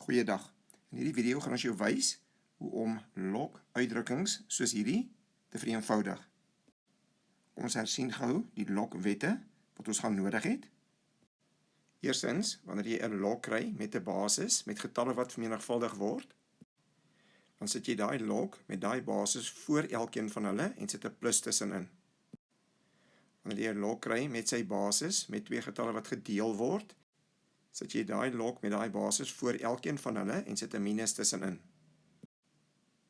Goeiedag. In hierdie video gaan ons jou wys hoe om log uitdrukkings soos hierdie te vereenvoudig. Kom ons hersien gou die log wette wat ons gaan nodig het. Eerstens, wanneer jy 'n log kry met 'n basis met getalle wat vermenigvuldig word, dan sit jy daai log met daai basis voor elkeen van hulle en sit 'n plus tussenin. Wanneer jy 'n log kry met sy basis met twee getalle wat gedeel word, sit jy daai log met daai basis voor elkeen van hulle en sit 'n minus tussenin.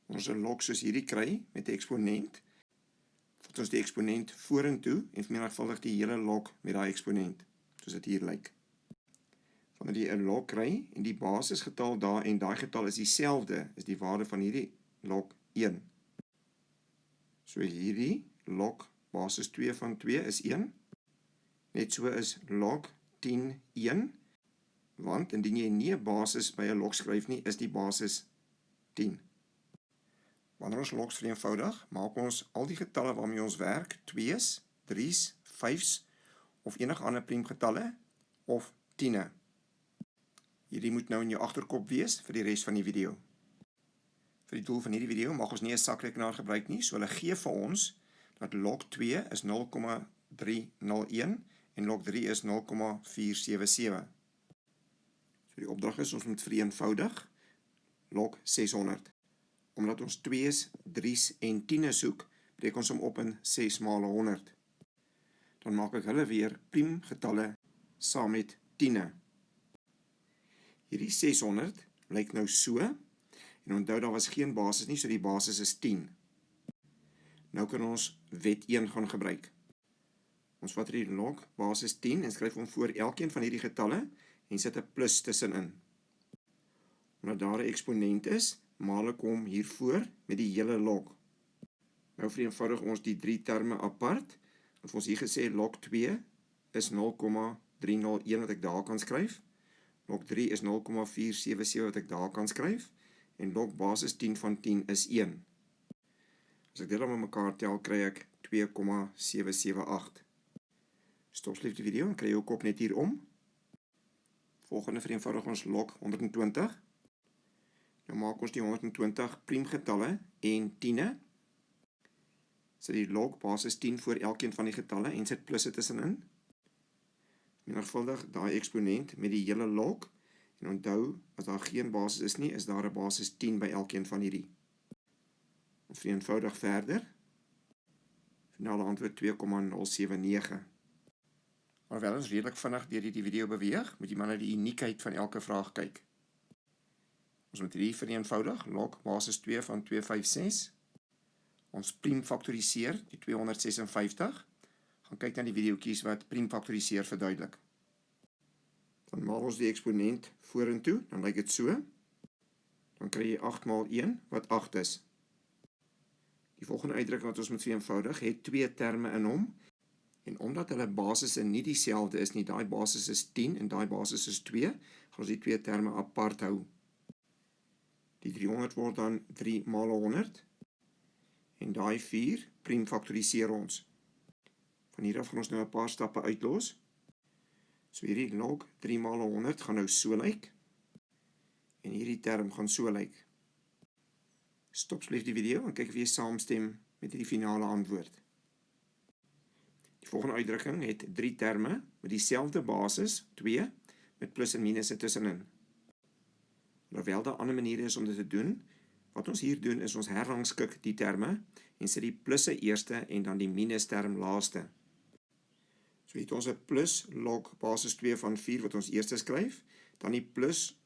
Ons 'n log soos hierdie kry met 'n eksponent, vat ons die eksponent vorentoe en vermenigvuldig die hele log met daai eksponent, soos dit hier lyk. Wanneer jy 'n log kry en die basisgetal daar en daai getal is dieselfde, is die waarde van hierdie log 1. So hierdie log basis 2 van 2 is 1. Net so is log 10 1. Want indien jy nie 'n basis by 'n log skryf nie, is die basis 10. Wanneer ons logs vereenvoudig, maak ons al die getalle waarmee ons werk, 2's, 3's, 5's of enige ander priemgetalle of 10e. Hierdie moet nou in jou agterkop wees vir die res van die video. Vir die doel van hierdie video mag ons nie 'n sakrekenaar gebruik nie, so hulle gee vir ons dat log 2 is 0,301 en log 3 is 0,477. So die opdrag is, ons moet vereenvoudig log 600. Omdat ons 2's, 3's en 10e soek, breek ons hom op in 6 maal 100. Dan maak ek hulle weer priemgetalle saam met 10e. Hierdie 600 lyk nou so, en onthou daar was geen basis nie, so die basis is 10. Nou kan ons wet 1 gaan gebruik. Ons vat die log basis 10 en skryf hom voor elkeen van hierdie getalle en sit 'n plus tussenin. Omdat daar 'n eksponent is, maal ek hom hiervoor met die hele log. Nou vereenvoudig ons die 3 terme apart. Of ons hier gesê log 2 is 0,301 wat ek daar kan skryf. Log 3 is 0,477 wat ek daar kan skryf. En log basis 10 van 10 is 1. As ek dit dan met mekaar tel, kry ek 2,778. Stop asseblief die video en kry jou kop net hier om. Volgende vereenvoudig ons log 120. Nou maak ons die 120 priemgetalle en 10e. Sit die log basis 10 voor elkeen van die getalle en sit plusse tussenin. Vermenigvuldig daai eksponent met die hele log. En onthou, as daar geen basis is nie, is daar 'n basis 10 by elkeen van hierdie. Ons vereenvoudig verder. Finale antwoord 2,079. Alhoewel ons redelik vinnig deur hierdie video beweeg, moet jy maar na die uniekheid van elke vraag kyk. Ons moet hierdie vereenvoudig, log basis 2 van 256. Ons priem faktoriseer, die 256. Gaan kyk na die videoetjies wat priem faktoriseer verduidelik. Dan maal ons die eksponent vorentoe, dan lyk dit so. Dan kry jy 8 maal 1 wat 8 is. Die volgende uitdrukking wat ons moet vereenvoudig, het 2 terme in hom. En omdat hulle basisse nie dieselfde is nie, daai basis is 10 en daai basis is 2, gaan ons die 2 terme apart hou. Die 300 word dan 3 maal 100. En daai 4 priem faktoriseer ons. Van hier af gaan ons nou 'n paar stappe uitlos. So hierdie log 3 maal 100 gaan nou so lyk. En hierdie term gaan so lyk. Stop asseblief die video en kyk of jy saamstem met hierdie finale antwoord. Die volgende uitdrukking het 3 terme met dieselfde basis, 2, met plus en minus tussenin. Alhoewel daar ander maniere is om dit te doen, wat ons hier doen is ons herrangskik die terme en sit die plusse eerste en dan die minus term laaste. So het ons 'n plus log basis 2 van 4 wat ons eerste skryf, dan die plus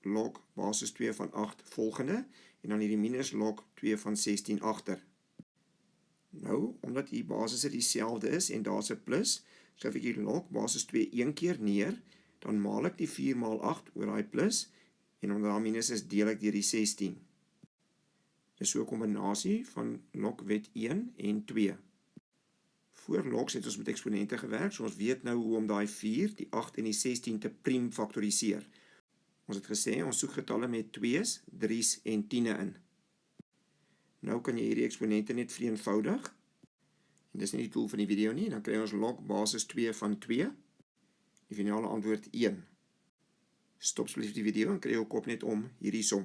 log basis 2 van 8 volgende en dan hierdie minus log 2 van 16 agter. Nou, omdat die basisse dieselfde is en daar's 'n plus, skryf ek die log basis 2 een keer neer, dan maal ek die 4 maal 8 oor daai plus en omdat daar minus is, deel ek deur die 16. Dis so 'n kombinasie van log wet 1 en 2. Voor logs het ons met eksponente gewerk, so ons weet nou hoe om daai 4, die 8 en die 16 te priem faktoriseer. Ons het gesê, ons soek getalle met 2's, 3's en 10e in. Nou kan jy hierdie eksponente net vereenvoudig. En dis nie die doel van die video nie, dan kry ons log basis 2 van 2. Die finale antwoord 1. Stop asseblief die video en kry jou kop net om hierdie som.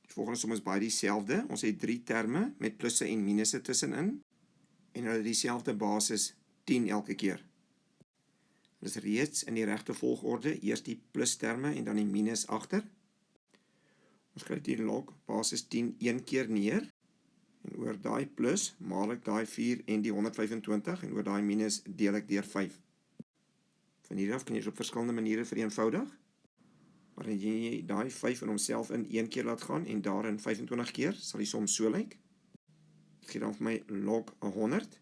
Die volgende som is baie dieselfde. Ons het 3 terme met plusse en minusse tussenin en hulle dieselfde basis 10 elke keer. Dit is reeds in die regte volgorde, eers die plus terme en dan die minus agter. Ons skryf die log basis 10 een keer neer en oor daai plus maal ek daai 4 en die 125 en oor daai minus deel ek deur 5. Van hier af kan jy dit op verskillende maniere vereenvoudig. Maar as jy daai 5 in homself in een keer laat gaan en daarin 25 keer, sal die som so lyk. Dit gee dan vir my log 100,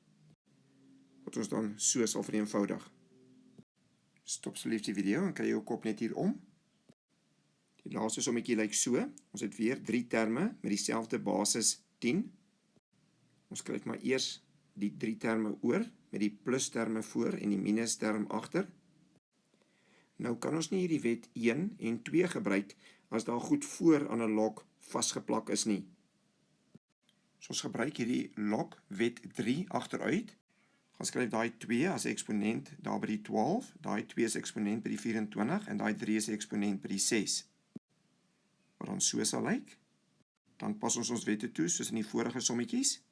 wat ons dan so sal vereenvoudig. Stop asseblief die video en kry jou kop net hier om. Die laaste sommetjie lyk so. Ons het weer 3 terme met dieselfde basis 10. Ons skryf maar eers die 3 terme oor met die plus terme voor en die minus term agter. Nou kan ons nie hierdie wet 1 en 2 gebruik as daar goed voor aan 'n log vasgeplak is nie. So ons gebruik hierdie log wet 3 agteruit. Gaan skryf daai 2 as 'n eksponent daar by die 12, daai 2 is eksponent by die 24 en daai 3 is 'n eksponent by die 6. Wat dan so sal lyk. Dan pas ons wette toe soos in die vorige sommetjies.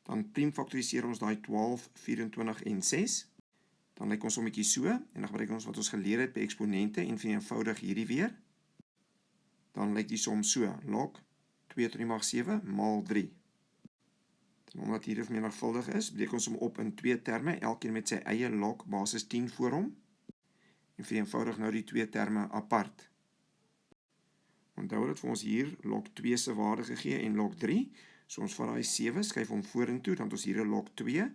Dan priemfaktoriseer ons daai 12, 24 en 6. Dan lyk ons sommetjie so en dan gebruik ons wat ons geleer het by eksponente en vereenvoudig hierdie weer. Dan lyk die som so, log 2 tot die mag 7 maal 3. En omdat hier vermenigvuldig is, breek ons hom op in 2 terme, elkeen met sy eie log basis 10 voor hom. En vereenvoudig nou die 2 terme apart. Onthou dat vir ons hier log 2 se waarde gegee en log 3. So ons vat daai 7, skuif hom vorentoe, dan het ons hier 'n log 2.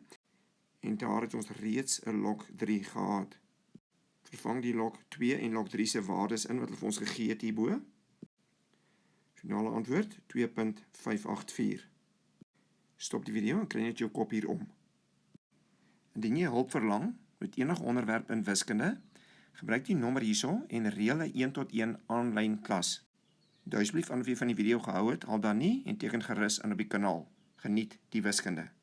En daar het ons reeds 'n log 3 gehad. Vervang die log 2 en log 3 se waardes in wat hulle vir ons gegee het hierbo. Finale antwoord 2.584. Stop die video en kry net jou kop hier om. Indien jy hulp verlang met enige onderwerp in wiskunde, gebruik die nommer hierso en reël 'n 1-tot-1 aanlyn klas. Onthou asseblief aan wie van die video gehou het, al dan nie en teken gerus aan op die kanaal. Geniet die wiskunde.